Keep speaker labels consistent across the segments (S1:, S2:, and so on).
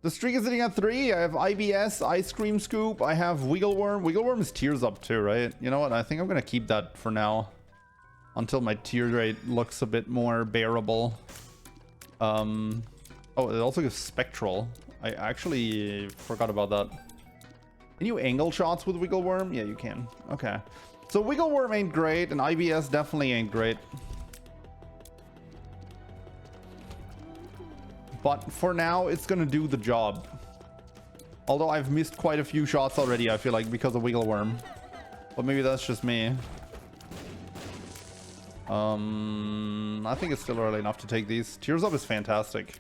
S1: The streak is sitting at 3. I have IBS, Ice Cream Scoop. I have Wiggleworm. Wiggleworm is tears up too, right? You know what? I think I'm going to keep that for now. Until my tear rate looks a bit more bearable. Oh, it also gives Spectral. I actually forgot about that. Can you angle shots with Wiggleworm? Yeah, you can. Okay. So Wiggleworm ain't great, and IBS definitely ain't great. But for now, it's gonna do the job. Although I've missed quite a few shots already, I feel like, because of Wiggleworm. But maybe that's just me. I think it's still early enough to take these. Tears Up is fantastic.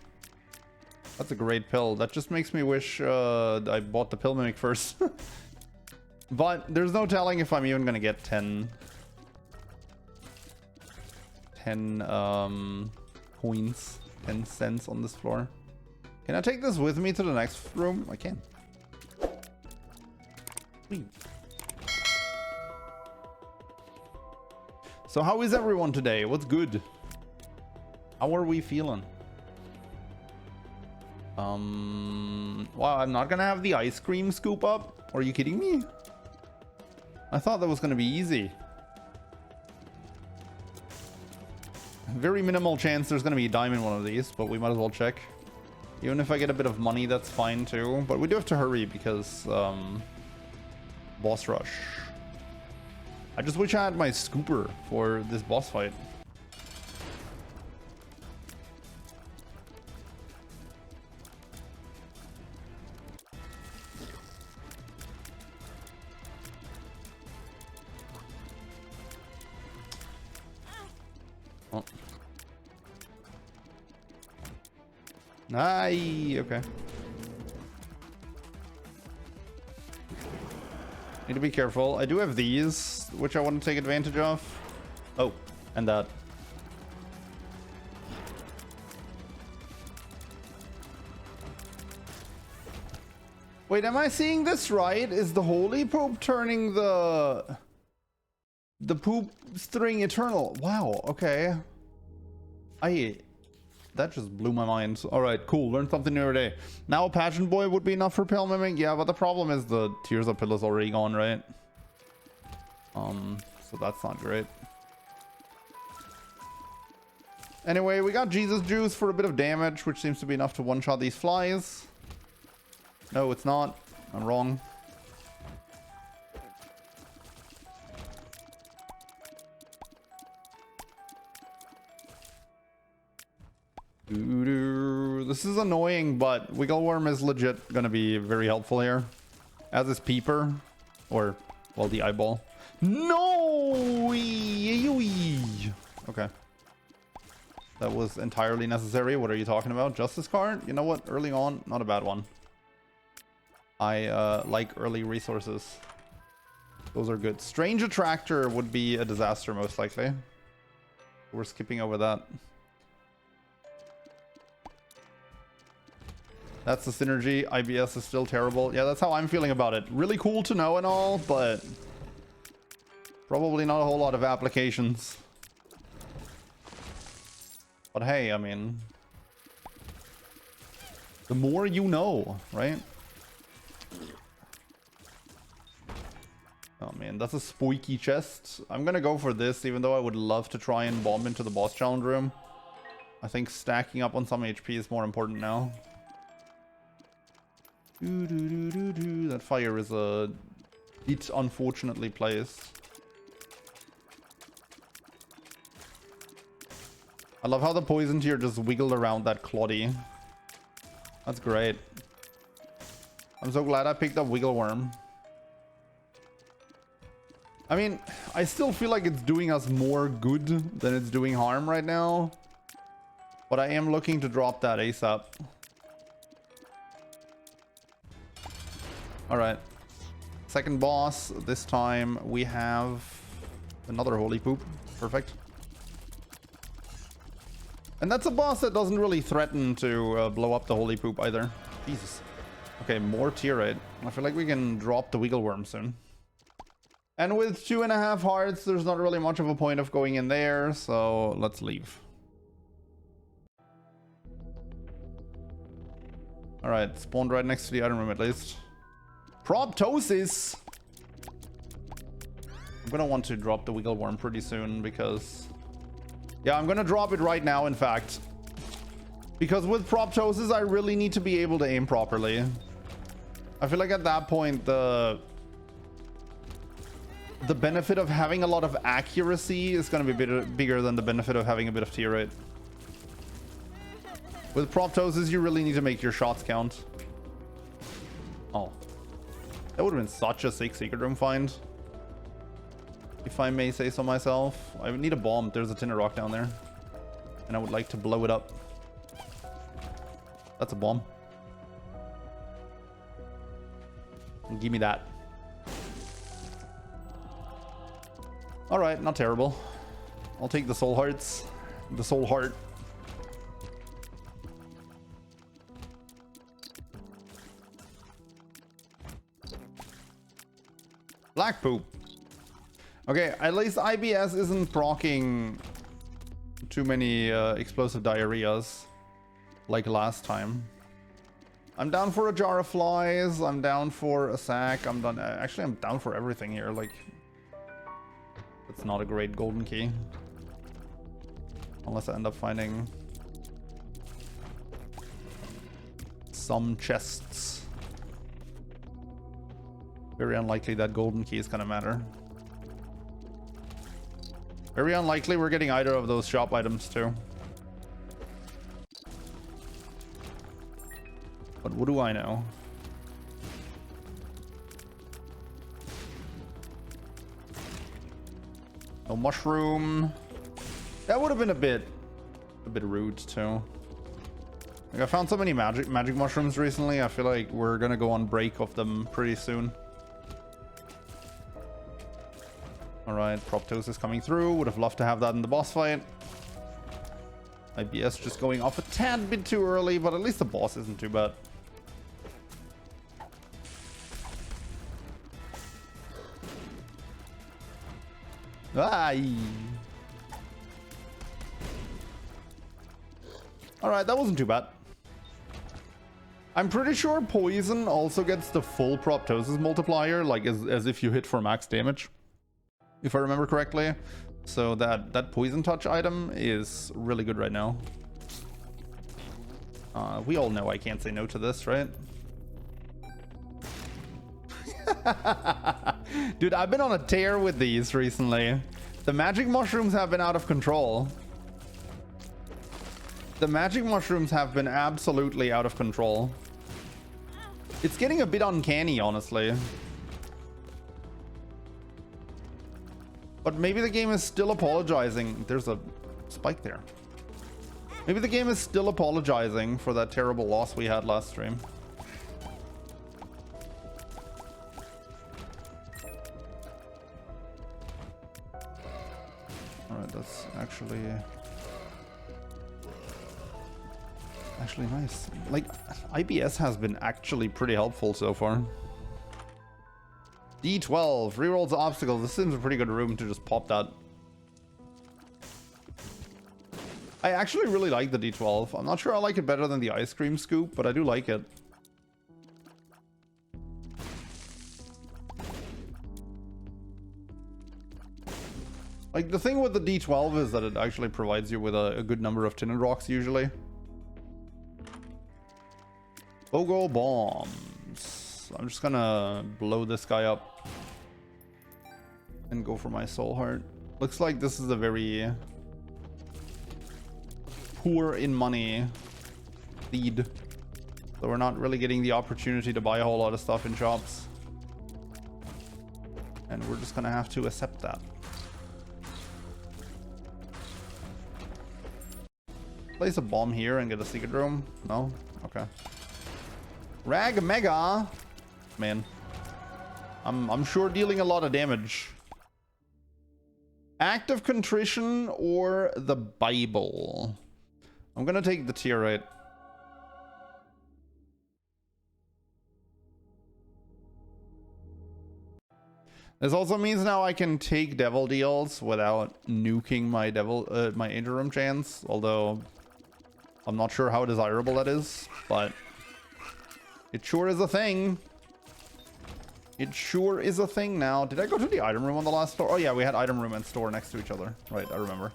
S1: That's a great pill. That just makes me wish I bought the pill mimic first. But there's no telling if I'm even gonna get 10 coins, 10 cents on this floor. Can I take this with me to the next room? I can. Whee. So how is everyone today? What's good? How are we feeling? Wow, I'm not gonna have the ice cream scoop up. Are you kidding me? I thought that was gonna be easy. Very minimal chance there's gonna be a diamond one of these, but we might as well check. Even if I get a bit of money, that's fine too. But we do have to hurry because boss rush. I just wish I had my scooper for this boss fight. Oh. Aye, okay. Need to be careful. I do have these, which I want to take advantage of. Oh, and that. Wait, am I seeing this right? Is the holy poop turning the poop string eternal? Wow, okay. That just blew my mind. All right, cool. Learned something new every day. Now a Passion Boy would be enough for Pill Mimic. Yeah, but the problem is the Tears Up pill is already gone, right? So that's not great. Anyway, we got Jesus Juice for a bit of damage, which seems to be enough to one-shot these flies. No, it's not. I'm wrong. This is annoying, but Wiggleworm is legit gonna be very helpful here. As is Peeper. Or, well, the eyeball. No! Okay. That was entirely necessary. What are you talking about? Justice card? You know what? Early on, not a bad one. I like early resources. Those are good. Strange Attractor would be a disaster, most likely. We're skipping over that. That's the synergy. IBS is still terrible. Yeah, that's how I'm feeling about it. Really cool to know and all, but probably not a whole lot of applications. But hey, I mean, the more you know, right? Oh man, that's a spooky chest. I'm gonna go for this, even though I would love to try and bomb into the boss challenge room. I think stacking up on some HP is more important now. That fire is a bit unfortunately placed. I love how the poison here just wiggled around that Claudie. That's great. I'm so glad I picked up Wiggleworm. I mean, I still feel like it's doing us more good than it's doing harm right now. But I am looking to drop that ASAP. Alright. Second boss. This time we have another holy poop. Perfect. And that's a boss that doesn't really threaten to blow up the holy poop either. Jesus. Okay, more tier rate. I feel like we can drop the Wiggleworm soon. And with 2.5 hearts, there's not really much of a point of going in there, so let's leave. Alright, spawned right next to the item room at least. Proptosis! I'm gonna want to drop the wiggle worm pretty soon because... Yeah, I'm gonna drop it right now, in fact. Because with proptosis, I really need to be able to aim properly. I feel like at that point, the benefit of having a lot of accuracy is gonna be bigger than the benefit of having a bit of tier rate. With proptosis, you really need to make your shots count. Oh. That would have been such a sick secret room find. If I may say so myself. I would need a bomb. There's a tin of rock down there. And I would like to blow it up. That's a bomb. Give me that. Alright, not terrible. I'll take the soul hearts. The soul heart. Black poop. Okay, at least IBS isn't proccing too many explosive diarrheas like last time. I'm down for a jar of flies. I'm down for a sack. I'm done. Actually, I'm down for everything here. Like, it's not a great golden key. Unless I end up finding some chests. Very unlikely that golden key is gonna matter. Very unlikely we're getting either of those shop items too. But what do I know? No mushroom. That would have been a bit rude too. Like, I found so many magic mushrooms recently. I feel like we're gonna go on break of them pretty soon. Alright, proptosis coming through. Would have loved to have that in the boss fight. IBS just going off a tad bit too early, but at least the boss isn't too bad. Aye. Alright, that wasn't too bad. I'm pretty sure poison also gets the full proptosis multiplier, like as if you hit for max damage. If I remember correctly. So that poison touch item is really good right now. We all know I can't say no to this, right? Dude, I've been on a tear with these recently. The magic mushrooms have been out of control. The magic mushrooms have been absolutely out of control. It's getting a bit uncanny, honestly. But maybe the game is still apologizing. There's a spike there. Maybe the game is still apologizing for that terrible loss we had last stream. Alright, that's actually nice. Like, IBS has been actually pretty helpful so far. D12 rerolls obstacles. This seems a pretty good room to just pop that. I actually really like the D12. I'm not sure I like it better than the ice cream scoop, but I do like it. Like, the thing with the D12 is that it actually provides you with a good number of tin and rocks usually. Bogo bombs. I'm just gonna blow this guy up and go for my soul heart. Looks like this is a very poor in money lead. So we're not really getting the opportunity to buy a whole lot of stuff in shops. And we're just gonna have to accept that. Place a bomb here and get a secret room? No? Okay. Rag Mega! Man. I'm sure dealing a lot of damage. Act of Contrition or the Bible? I'm gonna take the tier rate. This also means now I can take devil deals without nuking my my angel room chance, although I'm not sure how desirable that is, but It sure is a thing. It sure is a thing now. Did I go to the item room on the last store? Oh yeah, we had item room and store next to each other. Right, I remember.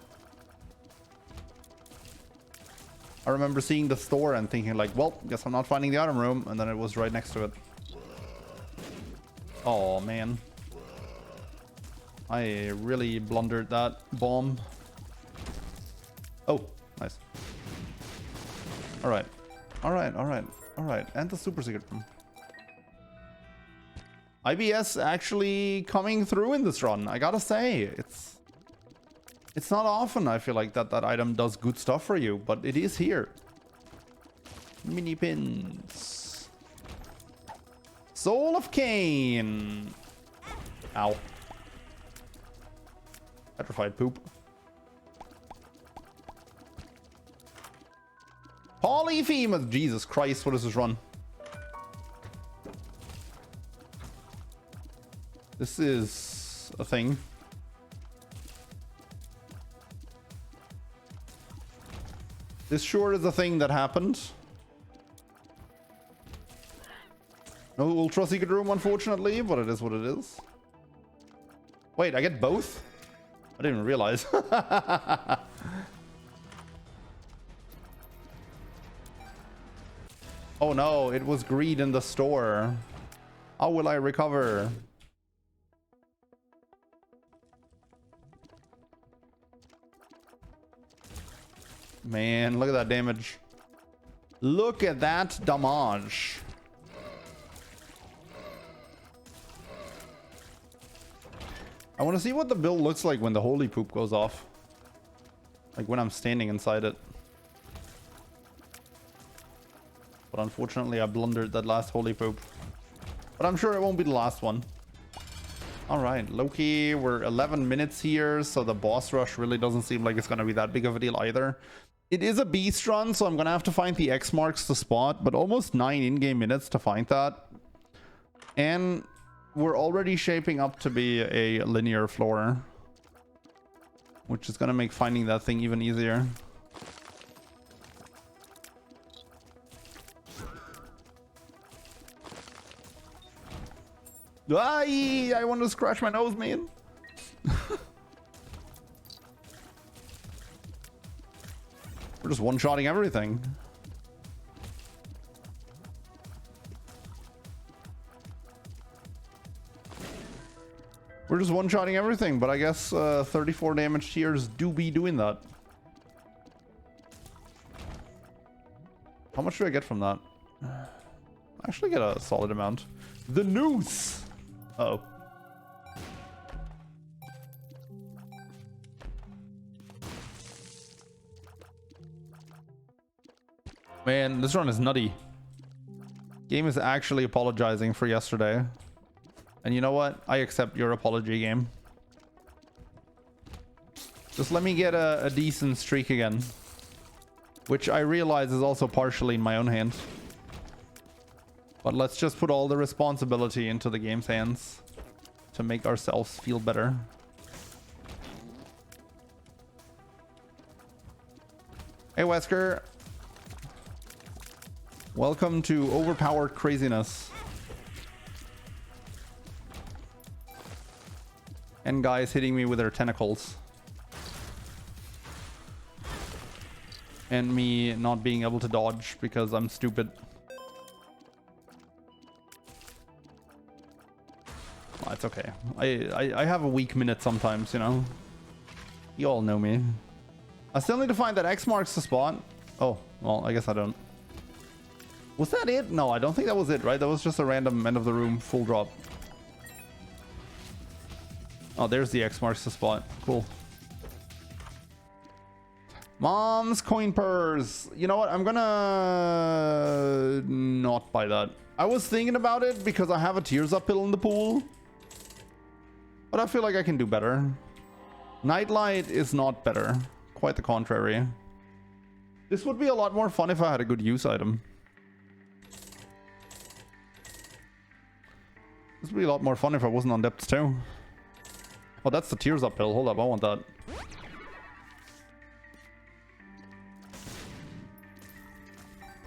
S1: I remember seeing the store and thinking like, well, guess I'm not finding the item room. And then it was right next to it. Oh, man. I really blundered that bomb. Oh, nice. Alright. Alright, alright, alright. And the super secret room. IBS actually coming through in this run, I gotta say. It's not often I feel like that item does good stuff for you, but it is here. Mini pins. Soul of Cain. Ow. Petrified poop. Polyphemus. Jesus Christ, what is this run? This is a thing. This sure is a thing that happened. No ultra secret room, unfortunately, but it is what it is. Wait, I get both? I didn't even realize. Oh no, it was greed in the store. How will I recover? Man, look at that damage. Look at that damage. I want to see what the build looks like when the holy poop goes off. Like when I'm standing inside it. But unfortunately I blundered that last holy poop. But I'm sure it won't be the last one. Alright, Loki, we're 11 minutes here, so the boss rush really doesn't seem like it's going to be that big of a deal either. It is a beast run, so I'm going to have to find the X marks to spot, but almost 9 in-game minutes to find that. And we're already shaping up to be a linear floor, which is going to make finding that thing even easier. I want to scratch my nose, man. We're just one-shotting everything. We're just one-shotting everything, but I guess 34 damage tiers do be doing that. How much do I get from that? I actually get a solid amount. The noose! Uh-oh. Man, this run is nutty. Game is actually apologizing for yesterday. And you know what? I accept your apology, game. Just let me get a decent streak again. Which I realize is also partially in my own hands. But let's just put all the responsibility into the game's hands to make ourselves feel better. Hey, Wesker. Welcome to Overpowered Craziness. And guys hitting me with their tentacles. And me not being able to dodge because I'm stupid. Oh, it's okay. I have a weak minute sometimes, you know. You all know me. I still need to find that X marks the spot. Oh, well, I guess I don't. Was that it? No, I don't think that was it, right? That was just a random end of the room full drop. Oh, there's the X marks the spot. Cool. Mom's coin purse. You know what? I'm gonna not buy that. I was thinking about it because I have a tears up pill in the pool. But I feel like I can do better. Nightlight is not better. Quite the contrary. This would be a lot more fun if I had a good use item. This would be a lot more fun if I wasn't on depths too. Oh, that's the tears up pill. Hold up, I want that.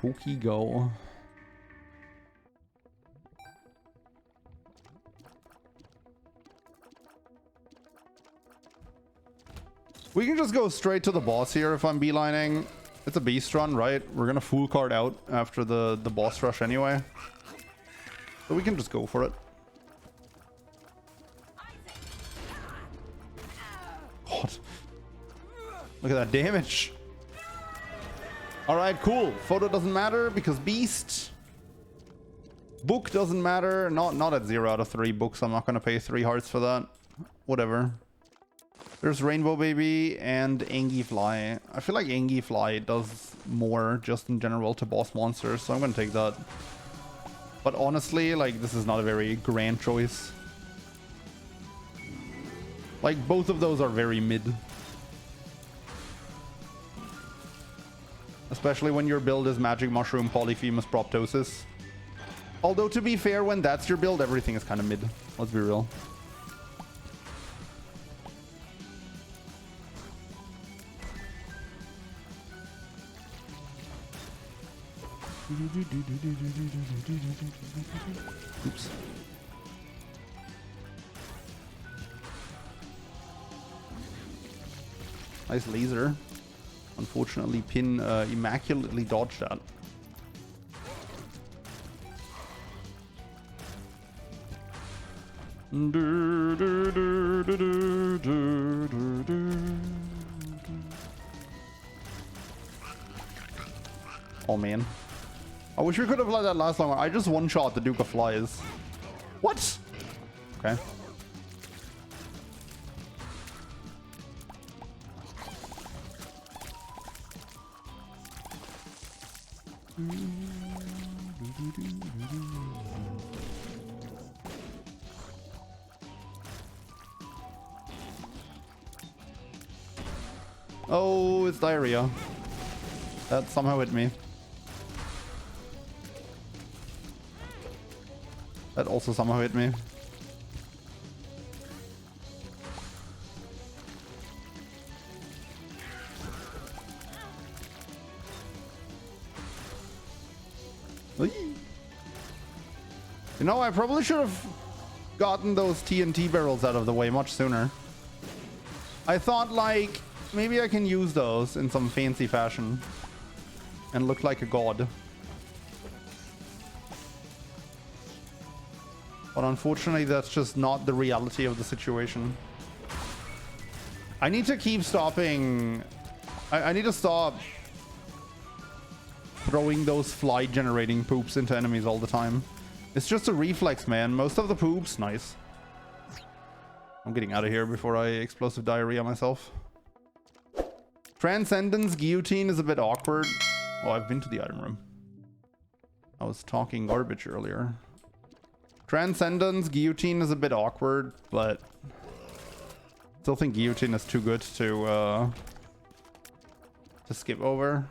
S1: Pokey go. We can just go straight to the boss here if I'm beelining. It's a beast run, right? We're gonna full card out after the boss rush anyway. So we can just go for it. God. Look at that damage. Alright, cool. Photo doesn't matter because beast. Book doesn't matter. Not at 0 out of 3 books. I'm not gonna pay 3 hearts for that. Whatever. There's Rainbow Baby and Angie Fly. I feel like Angie Fly does more just in general to boss monsters, so I'm gonna take that. But honestly, like, this is not a very grand choice. Like, both of those are very mid. Especially when your build is Magic Mushroom, Polyphemus, Proptosis. Although, to be fair, when that's your build, everything is kind of mid. Let's be real. Oops. Nice laser. Unfortunately, Pin immaculately dodged that. Oh man. I wish we could have let that last longer. I just one-shot the Duke of Flies. What? Okay. Oh, it's diarrhea. That somehow hit me. That also somehow hit me. You know, I probably should have gotten those TNT barrels out of the way much sooner. I thought, like, maybe I can use those in some fancy fashion and look like a god. But unfortunately, that's just not the reality of the situation. I need to keep stopping. I need to stop throwing those fly generating poops into enemies all the time. It's just a reflex, man. Most of the poops, nice. I'm getting out of here before I explosive diarrhea myself. Transcendence Guillotine is a bit awkward. Oh, I've been to the item room. I was talking garbage earlier. Transcendence Guillotine is a bit awkward, but still think Guillotine is too good to skip over.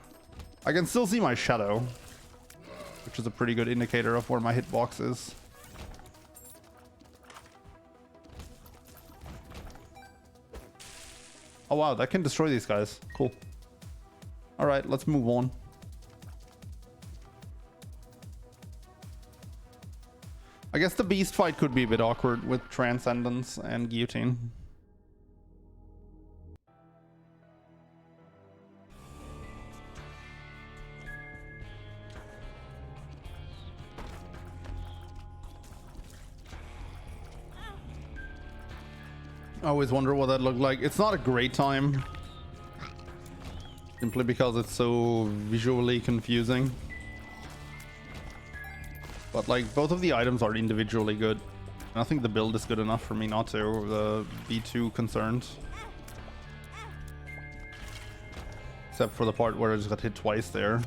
S1: I can still see my shadow, which is a pretty good indicator of where my hitbox is. Oh wow, that can destroy these guys. Cool. All right, let's move on. I guess the beast fight could be a bit awkward with Transcendence and Guillotine. I always wonder what that looked like. It's not a great time, simply because it's so visually confusing. But like, both of the items are individually good. And I think the build is good enough for me not to be too concerned. Except for the part where I just got hit twice there.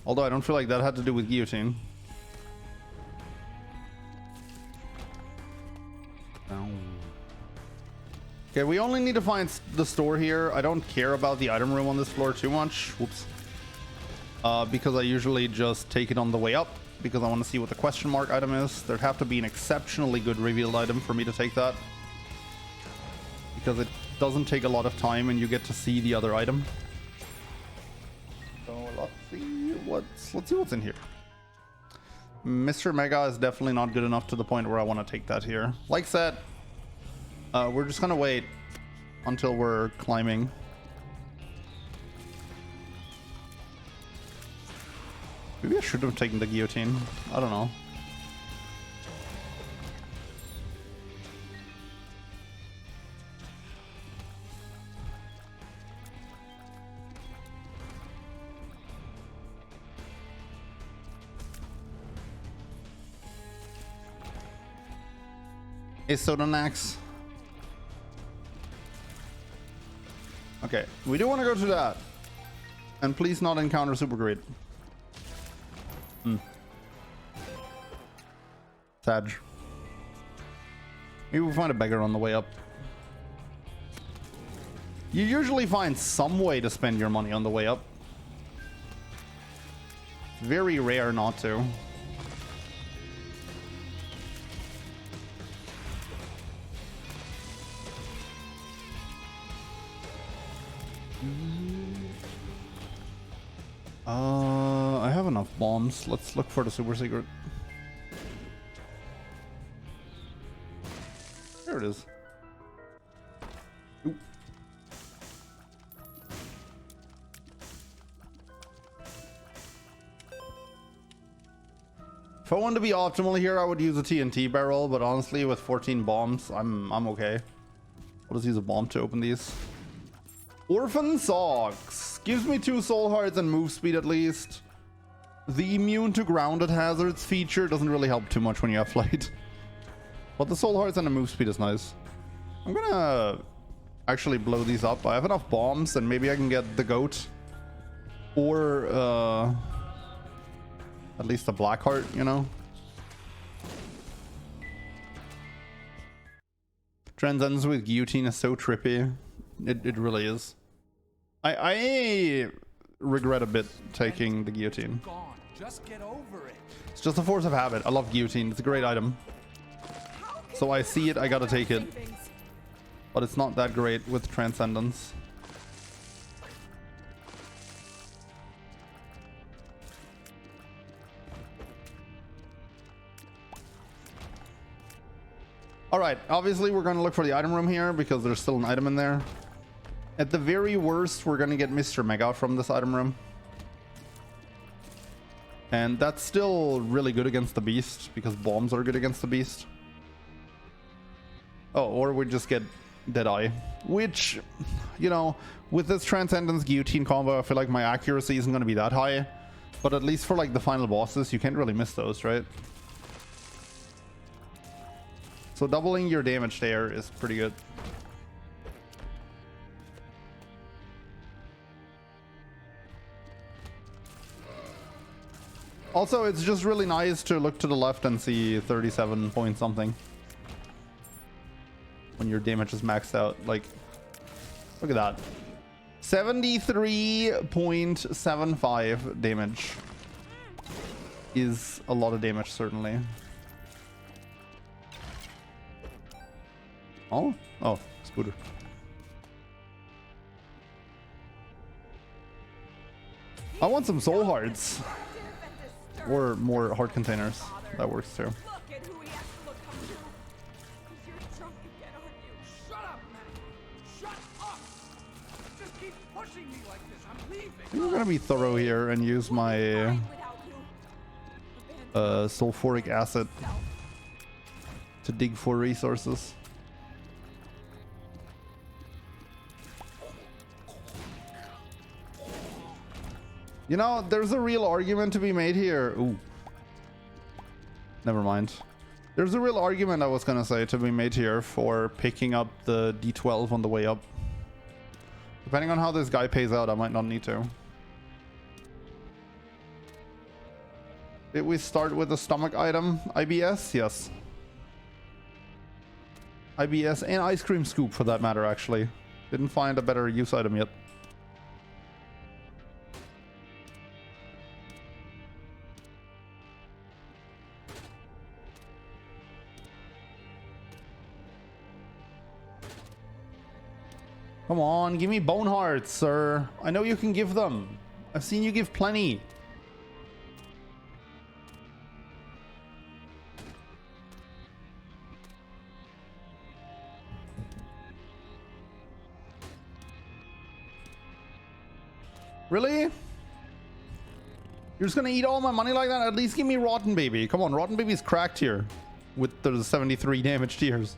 S1: Although I don't feel like that had to do with Guillotine. Okay, we only need to find the store here. I don't care about the item room on this floor too much. Whoops. Because I usually just take it on the way up, because I want to see what the question mark item is. There'd have to be an exceptionally good revealed item for me to take that, because it doesn't take a lot of time and you get to see the other item. So let's see what's in here. Mr. Mega is definitely not good enough to the point where I want to take that here. Like said, we're just gonna wait until we're climbing. Maybe I should have taken the guillotine. I don't know. Hey, Sodonax. Okay, we do want to go to that. And please not encounter Super Great. Sag. Maybe we'll find a beggar on the way up. You usually find some way to spend your money on the way up. Very rare not to. I have enough bombs. Let's look for the super secret. There it is. Ooh. If I wanted to be optimal here, I would use a TNT barrel, but honestly, with 14 bombs, I'm okay. I'll just use a bomb to open these. Orphan Socks gives me 2 soul hearts and move speed at least. The immune to grounded hazards feature doesn't really help too much when you have flight. But the soul hearts and the move speed is nice. I'm gonna actually blow these up. I have enough bombs and maybe I can get the goat. Or at least a black heart, you know? Transcendence with guillotine is so trippy. It really is. I regret a bit taking the guillotine.
S2: Just get over it.
S1: It's just a force of habit. I love guillotine. It's a great item. So I see it, I gotta take it. But it's not that great with Transcendence. Alright, obviously we're gonna look for the item room here because there's still an item in there. At the very worst, we're gonna get Mr. Mega from this item room. And that's still really good against the beast because bombs are good against the beast. Oh, or we just get Deadeye, which, you know, with this Transcendence Guillotine combo, I feel like my accuracy isn't going to be that high. But at least for like the final bosses, you can't really miss those, right? So doubling your damage there is pretty good. Also, it's just really nice to look to the left and see 37 point something. When your damage is maxed out. Like, look at that. 73.75 damage. Is a lot of damage, certainly. Oh? Oh, scooter. I want some soul hearts. Or more heart containers. That works too. I'm gonna be thorough here and use my sulfuric acid to dig for resources. You know, there's a real argument to be made here. Ooh. Never mind. There's a real argument I was gonna say to be made here for picking up the D12 on the way up. Depending on how this guy pays out, I might not need to. Did we start with the stomach item? IBS? Yes. IBS and ice cream scoop for that matter, actually. Didn't find a better use item yet. Come on, give me bone hearts, sir. I know you can give them. I've seen you give plenty. Really? You're just gonna eat all my money like that? At least give me Rotten Baby. Come on, Rotten Baby's cracked here with the 73 damage tiers.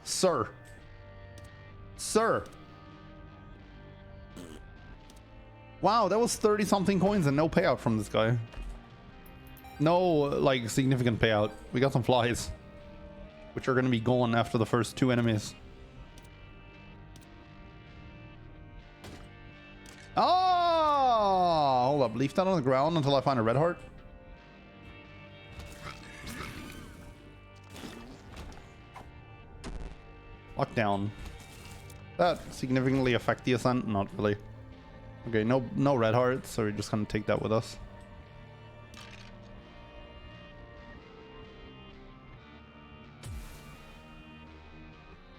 S1: Sir. Sir. Wow, that was 30 something coins and no payout from this guy. No, like, significant payout. We got some flies, which are going to be gone after the first 2 enemies. Oh! Hold up. Leave that on the ground until I find a red heart. Lockdown. That significantly affect the Ascent? Not really. Okay, no red hearts, so we're just gonna take that with us.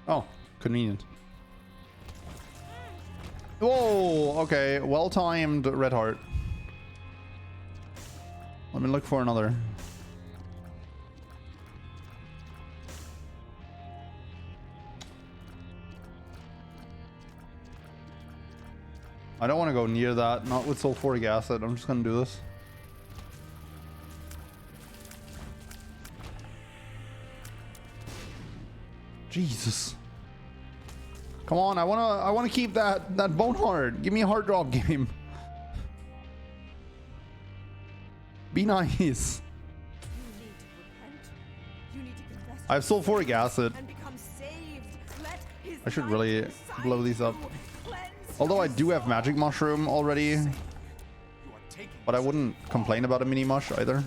S1: Oh, convenient. Whoa, okay, well-timed red heart. Let me look for another. I don't want to go near that, not with sulfuric acid. I'm just gonna do this. Jesus. Come on, I wanna keep that bone heart. Give me a heart drop game. Be nice. I have sulfuric acid. I should really blow these up. Although I do have magic mushroom already, but I wouldn't complain about a mini mush either.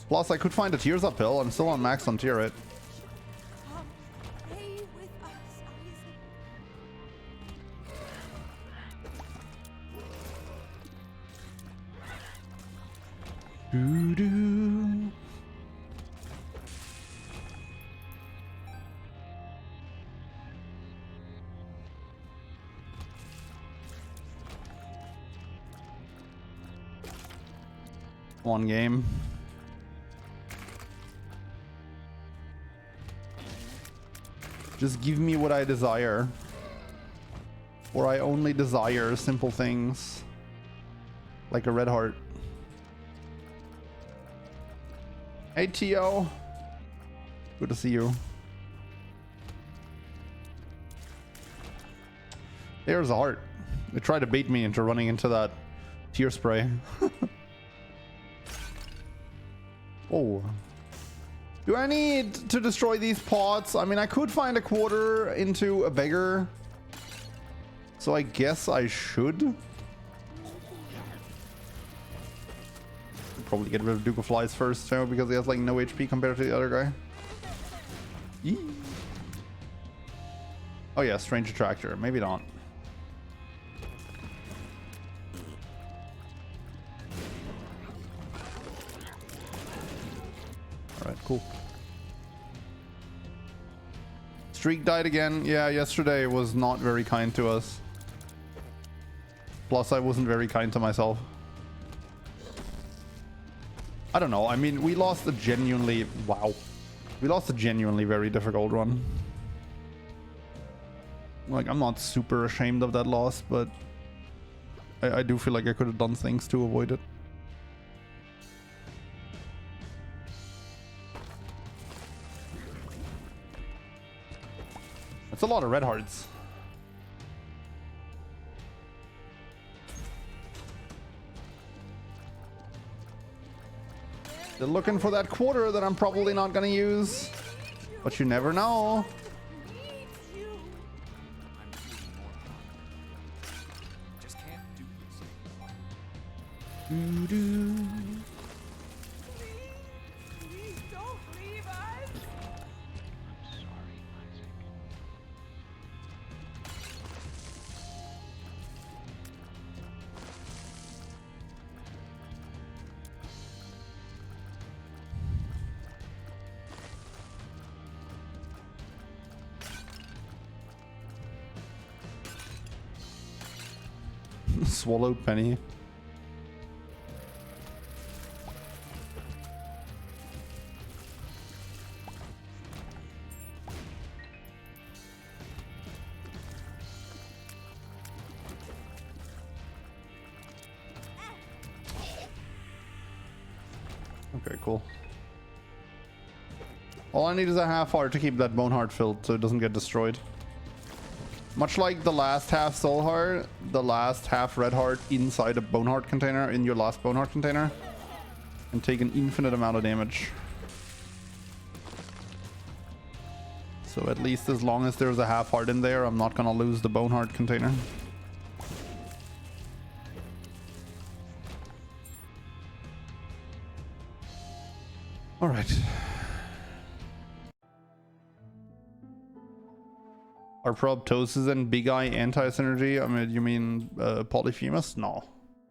S1: Plus, I could find a tears up hill. I'm still on max on tier, right? Doo-doo. One game. Just give me what I desire. Or I only desire simple things. Like a red heart. Hey, Tio. Good to see you. There's a heart. They tried to bait me into running into that tear spray. Oh. Do I need to destroy these pots? I mean, I could find a quarter into a beggar. So I guess I should. Probably get rid of Duke of Flies first, too, because he has like no HP compared to the other guy. Yee. Oh yeah, Strange Attractor. Maybe not. Alright, cool. Streak died again. Yeah, yesterday was not very kind to us. Plus, I wasn't very kind to myself. I don't know. I mean, we lost a genuinely... Wow. We lost a genuinely very difficult run. Like, I'm not super ashamed of that loss, but I do feel like I could have done things to avoid it. That's a lot of red hearts. They're looking for that quarter that I'm probably not gonna use, but you never know. Doo-doo.
S3: Please don't leave us.
S4: I'm sorry, Isaac.
S1: Swallowed penny. Okay, cool. All I need is a half heart to keep that bone heart filled so it doesn't get destroyed. Much like the last half soul heart, the last half red heart inside a bone heart container, in your last bone heart container, and take an infinite amount of damage. So at least as long as there's a half heart in there, I'm not gonna lose the bone heart container. All right. Are proptosis and big eye anti-synergy? I mean, you mean Polyphemus? No,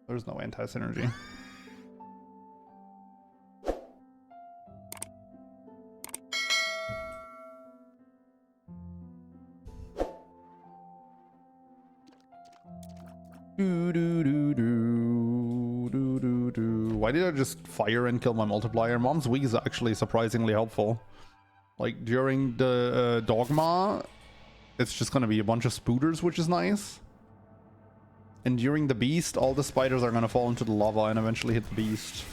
S1: there's no anti-synergy. Why did I just fire and kill my multiplier? Mom's weak is actually surprisingly helpful. Like during the Dogma, it's just gonna be a bunch of spooters, which is nice. And during the beast, all the spiders are gonna fall into the lava and eventually hit the beast.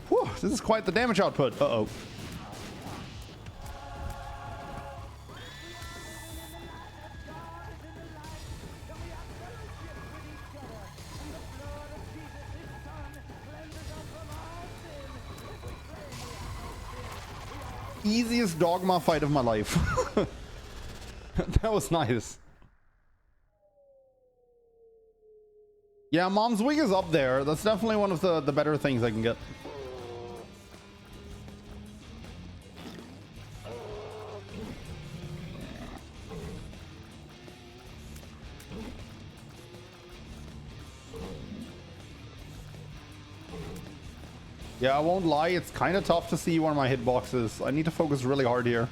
S1: Whew, this is quite the damage output. Uh-oh. Easiest Dogma fight of my life. That was nice. Yeah, Mom's Wig is up there. That's definitely one of the better things I can get. Yeah, I won't lie, it's kind of tough to see where my hitbox is. I need to focus really hard here.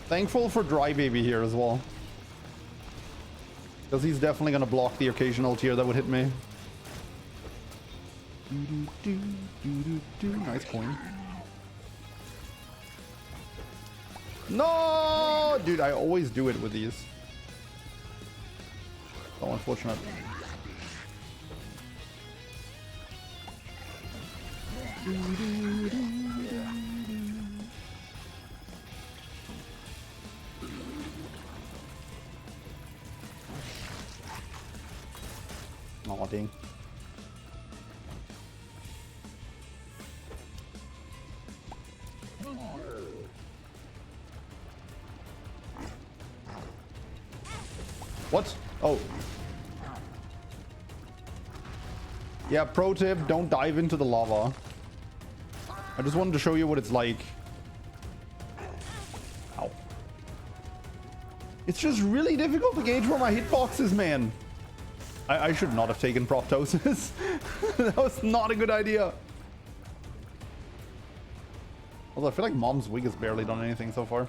S1: Thankful for Dry Baby here as well. Because he's definitely going to block the occasional tier that would hit me. Nice coin. No! Dude, I always do it with these. So unfortunate. Oh, dang. What? Oh. Yeah, pro tip, don't dive into the lava. I just wanted to show you what it's like. Ow. It's just really difficult to gauge where my hitbox is, man. I should not have taken proptosis. That was not a good idea. Although I feel like Mom's Wig has barely done anything so far.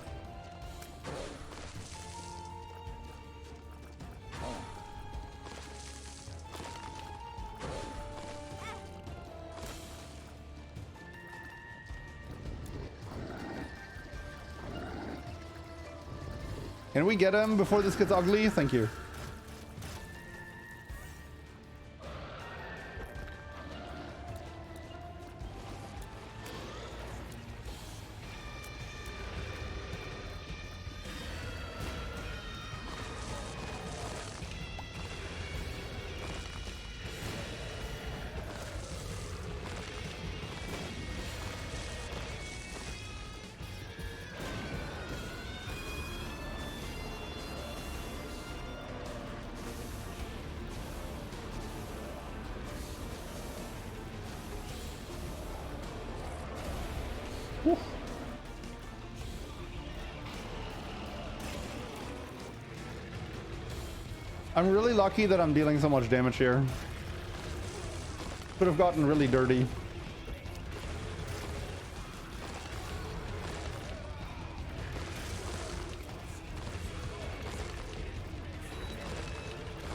S1: Can we get him before this gets ugly? Thank you. Whew. I'm really lucky that I'm dealing so much damage here. Could have gotten really dirty.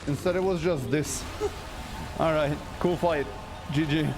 S1: Instead it was just this. Alright, cool fight. GG.